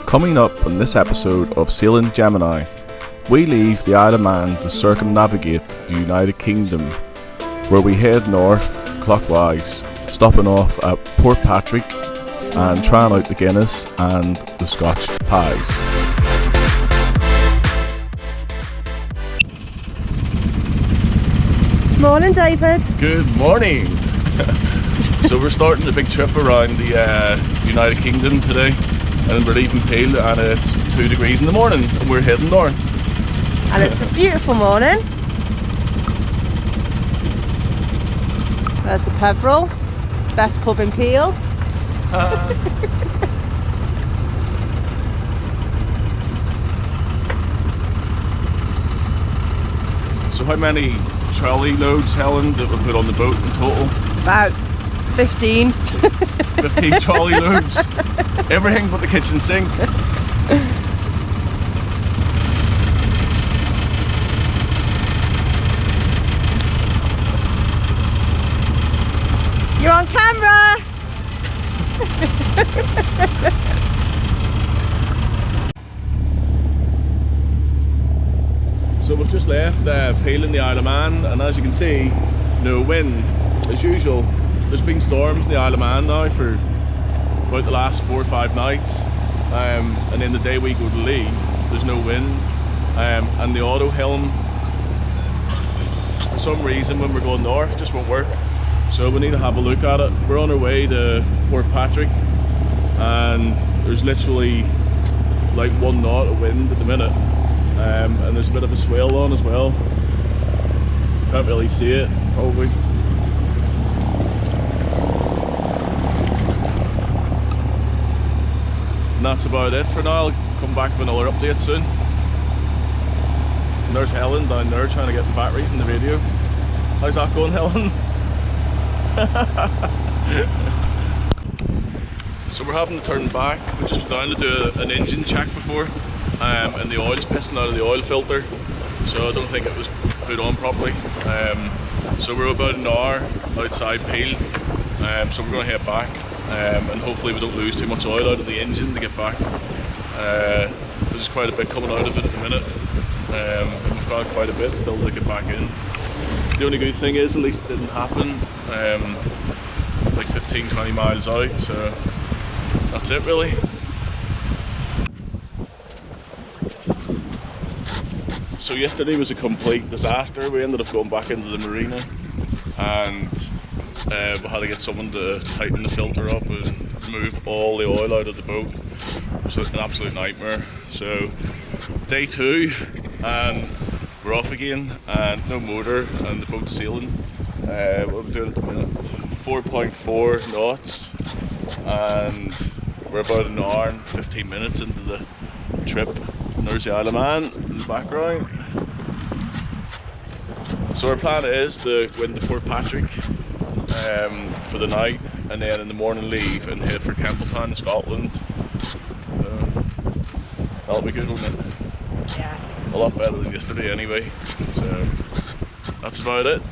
Coming up on this episode of Sailing Gemini, we leave the Isle of Man to circumnavigate the United Kingdom, where we head north clockwise, stopping off at PortPatrick and trying out the Guinness and the Scarlets Pies. Morning, David. Good morning. So we're starting a big trip around the United Kingdom today, and we're leaving Peel, and it's 2 degrees in the morning, and we're heading north. And it's a beautiful morning. There's the Peveril, best pub in Peel. So how many trolley loads, Helen, that we put on the boat in total? About 15. 15 trolley loads. Everything but the kitchen sink. You're on camera! So we've just left Peel in the Isle of Man, and as you can see, no wind. As usual, there's been storms in the Isle of Man now for about the last 4 or 5 nights, and then the day we go to leave, there's no wind, and the auto helm, for some reason when we're going north, just won't work. So we need to have a look at it. We're on our way to PortPatrick, and there's literally like 1 knot of wind at the minute, and there's a bit of a swell on as well. Can't really see it, probably. And that's about it for now. I'll come back with another update soon. And there's Helen down there trying to get the batteries in the video. How's that going, Helen? So we're having to turn back. We just went down to do an engine check before, and the oil's pissing out of the oil filter, so I don't think it was put on properly. So we're about an hour outside Peel, so we're going to head back, and hopefully we don't lose too much oil out of the engine to get back. There's quite a bit coming out of it at the minute, and we've got quite a bit still to get back in. The only good thing is, at least it didn't happen like 15-20 miles out, so that's it really. So yesterday was a complete disaster. We ended up going back into the marina, and we had to get someone to tighten the filter up and remove all the oil out of the boat. It was an absolute nightmare. So day 2, and we're off again, and no motor, and the boat's sailing. What we're doing at the minute, 4.4 knots, and we're about an hour and 15 minutes into the trip. And there's the Isle of Man in the background. So our plan is to go into PortPatrick for the night, and then in the morning leave and head for Campbelltown in Scotland. That'll be good, won't it? Yeah. A lot better than yesterday anyway, so that's about it.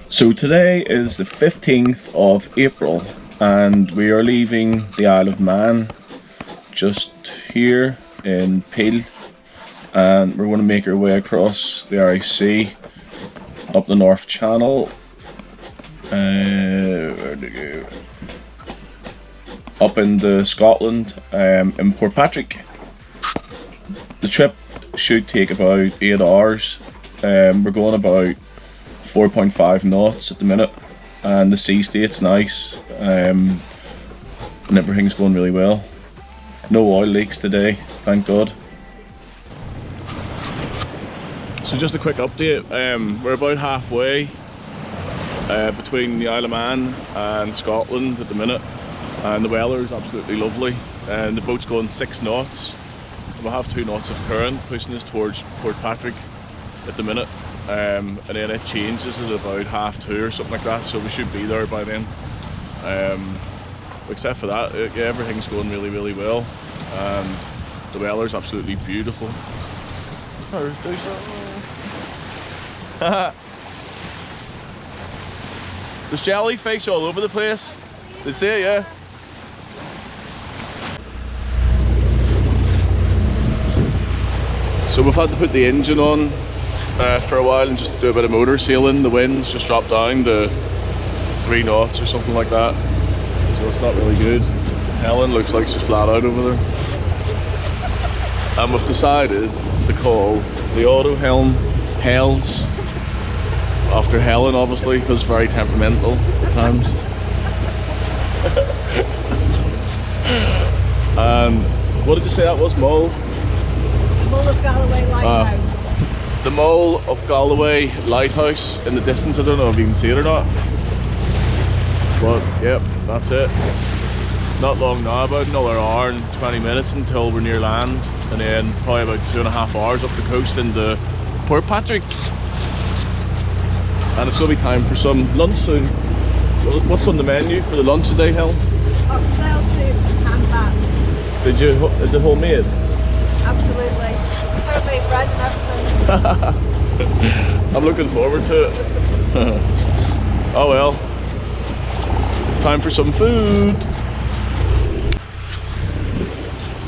So today is the 15th of April, and we are leaving the Isle of Man just here in Peel, and we're going to make our way across the Irish Sea up the North Channel, where to go? Up into Scotland, in PortPatrick. The trip should take about 8 hours. We're going about 4.5 knots at the minute, and the sea state's nice, and everything's going really well. No oil leaks today, thank God. So just a quick update, we're about halfway between the Isle of Man and Scotland at the minute, and the weather is absolutely lovely, and the boat's going 6 knots. We'll have 2 knots of current pushing us towards PortPatrick at the minute, and then it changes at about 2:30 or something like that, so we should be there by then. Except for that, everything's going really, really well, and the weather's absolutely beautiful. There's jellyfish all over the place. They say, yeah. So we've had to put the engine on for a while and just do a bit of motor sealing. The wind's just dropped down to 3 knots or something like that, so it's not really good. Helen looks like she's flat out over there. And we've decided to call the auto helm Hells, after Helen obviously, because it's very temperamental at times. And what did you say that was, Mull? Mull of Galloway Lighthouse. The Mull of Galloway Lighthouse in the distance. I don't know if you can see it or not, but yep, that's it. Not long now, about another hour and 20 minutes until we're near land, and then probably about 2.5 hours up the coast into PortPatrick. And it's going to be time for some lunch soon. What's on the menu for the lunch today, Helen? Oxtail soup and ham bats. Is it homemade? Absolutely. Homemade bread and everything. I'm looking forward to it. Oh well. Time for some food.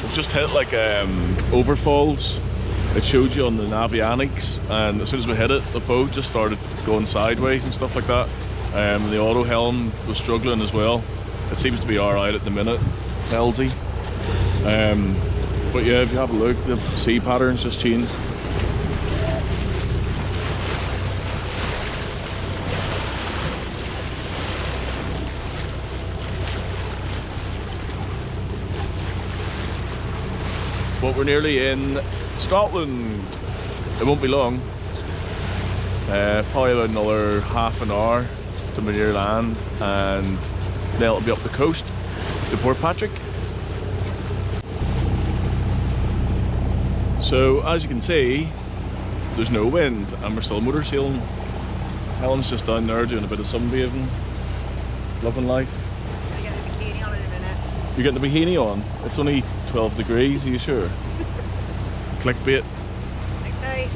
We've just hit like Overfolds. It showed you on the Navionics, and as soon as we hit it, the boat just started going sideways and stuff like that. The auto helm was struggling as well. It seems to be alright at the minute, Helsey. But yeah, if you have a look, the sea pattern's just changed. But we're nearly in Scotland. It won't be long. Probably about another half an hour to be near land, and then it'll be up the coast to PortPatrick. So as you can see, there's no wind and we're still motor sailing. Helen's just down there doing a bit of sunbathing, loving life. I'm gonna get the bikini on in a minute. You're getting the bikini on? It's only 12 degrees, are you sure? Clickbait. Okay.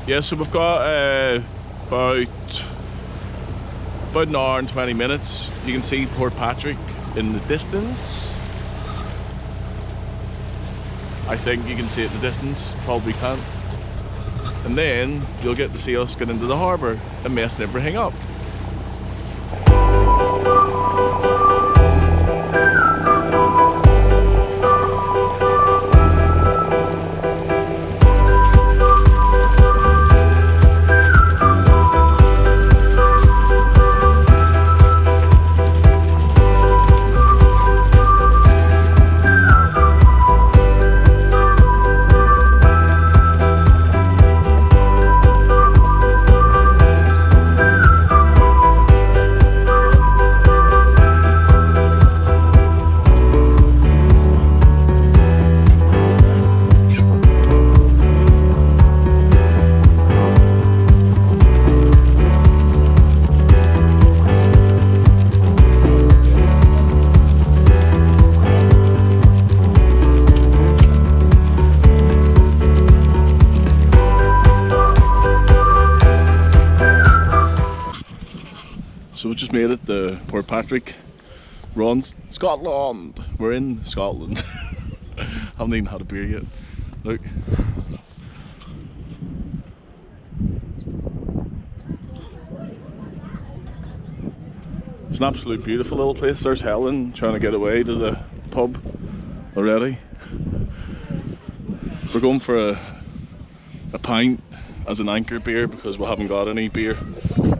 Yeah, so we've got about an hour and 20 minutes. You can see PortPatrick in the distance. I think you can see it in the distance, probably can't. And then you'll get to see us get into the harbour and messing everything up. So we just made it to PortPatrick. We're on Scotland. We're in Scotland. Haven't even had a beer yet. Look. It's an absolute beautiful little place. There's Helen trying to get away to the pub already. We're going for a pint as an anchor beer because we haven't got any beer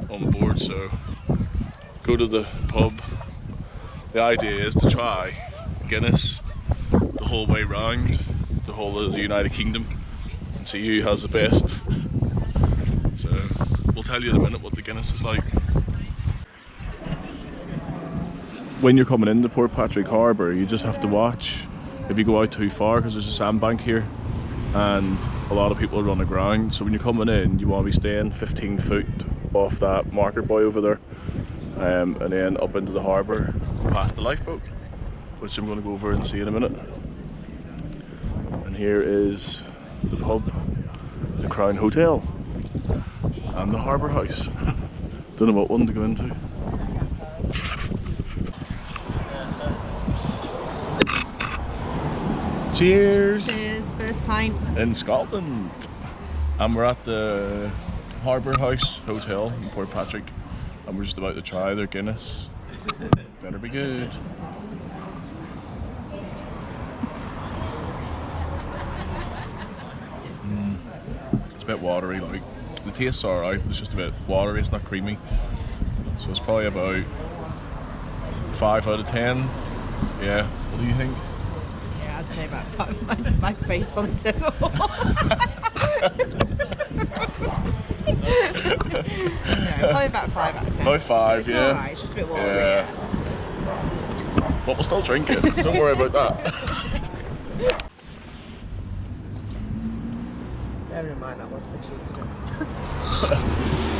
on board, so go to the pub. The idea is to try Guinness the whole way round the whole of the United Kingdom and see who has the best. So we'll tell you in a minute what the Guinness is like. when you're coming into PortPatrick Harbour, you just have to watch if you go out too far, because there's a sandbank here and a lot of people are on the ground. So when you're coming in, you want to be staying 15 foot off that marker buoy over there, and then up into the harbour past the lifeboat, which I'm going to go over and see in a minute. And here is the pub, the Crown Hotel, and the Harbour House. Don't know what one to go into. Cheers! Cheers, first pint. In Scotland. And we're at the Harbour House Hotel in PortPatrick, and we're just about to try their Guinness. Better be good. It's a bit watery, like the taste's alright, it's just a bit watery, it's not creamy. So it's probably about 5 out of 10. Yeah, what do you think? Yeah, I'd say about 5. My face probably says all. Yeah, probably about 5 out of 10. About 5, it's yeah. Alright, it's just a bit watery. Yeah. But we'll still drink it, don't worry about that. Bearing in mind that was 6 years ago.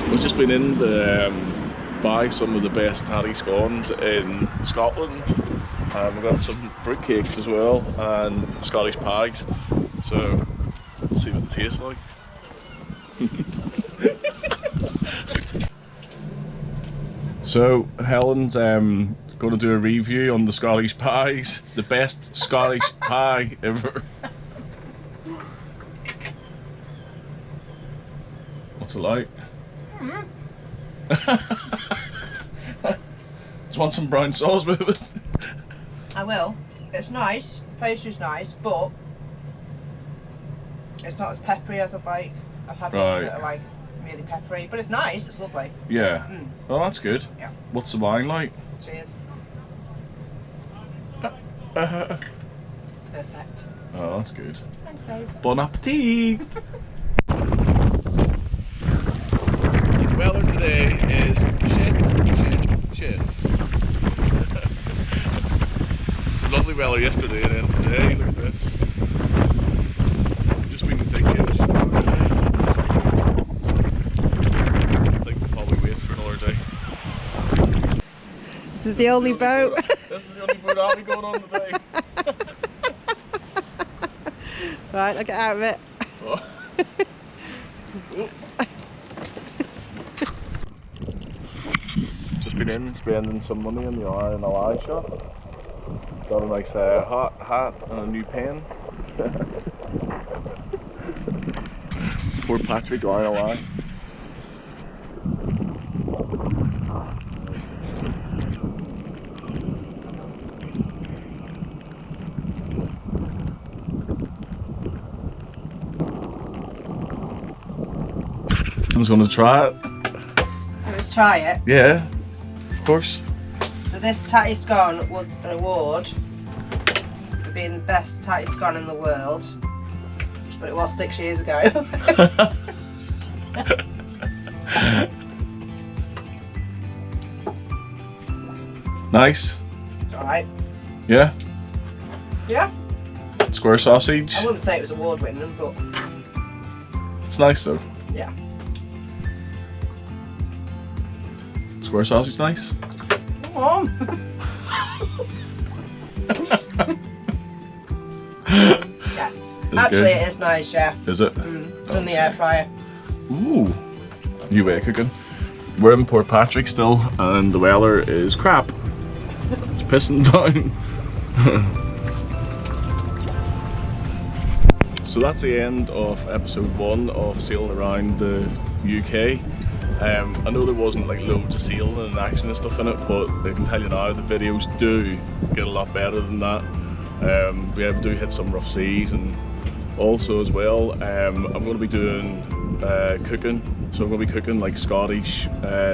We've just been in to buy some of the best tatty scones in Scotland. We've got some fruit cakes as well and Scarlets Pies. So we'll see what they taste like. So Helen's going to do a review on the Scarlets Pies, the best Scottish pie ever. What's it like? Just want some brown sauce with it. I will. It's nice. Pastry's nice, but it's not as peppery as I'd like. I've had ones that are like really peppery, but it's nice. It's lovely. Yeah. Oh, that's good. Yeah. What's the wine like? Cheers. Perfect. Oh, that's good. Thanks, babe. Bon appetit! The weather today is shit. Lovely weather yesterday and then today, look at this. Just been thinking, I think we'll probably wait for another day. This is the only boat. This is the only boat I'll be going on today. Right, I'll get out of it. Oh. Just been in spending some money in the R&L shop. Got a nice hot hat and a new pen. PortPatrick R&L. I'm gonna try it. Let's try it. Yeah, of course. So this tatty scone won an award for being the best tatty scone in the world, but it was 6 years ago. Nice. It's alright. Yeah. Yeah. Square sausage. I wouldn't say it was award winning, but It's nice though. yeah. Square sausage nice. Come on. Yes. Actually, it is nice, yeah. Is it? Done the air fryer. Ooh. New way of cooking. We're in PortPatrick still, and the weather is crap. It's pissing down. So that's the end of episode 1 of sailing around the UK. I know there wasn't like loads of sailing and action and stuff in it, but I can tell you now the videos do get a lot better than that. We do hit some rough seas, and also as well I'm going to be doing cooking. So I'm going to be cooking like Scottish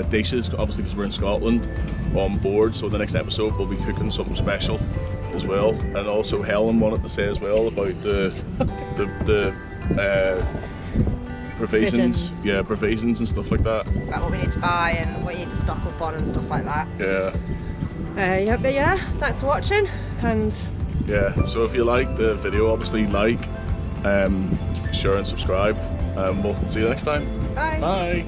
dishes, obviously because we're in Scotland, on board. So the next episode we'll be cooking something special as well. And also Helen wanted to say as well about the provisions. Yeah, provisions and stuff like that. Like what we need to buy and what you need to stock up on and stuff like that. Yeah. But yeah, thanks for watching, and yeah, so if you like the video, obviously like, share and subscribe, and we'll see you next time. bye. Bye.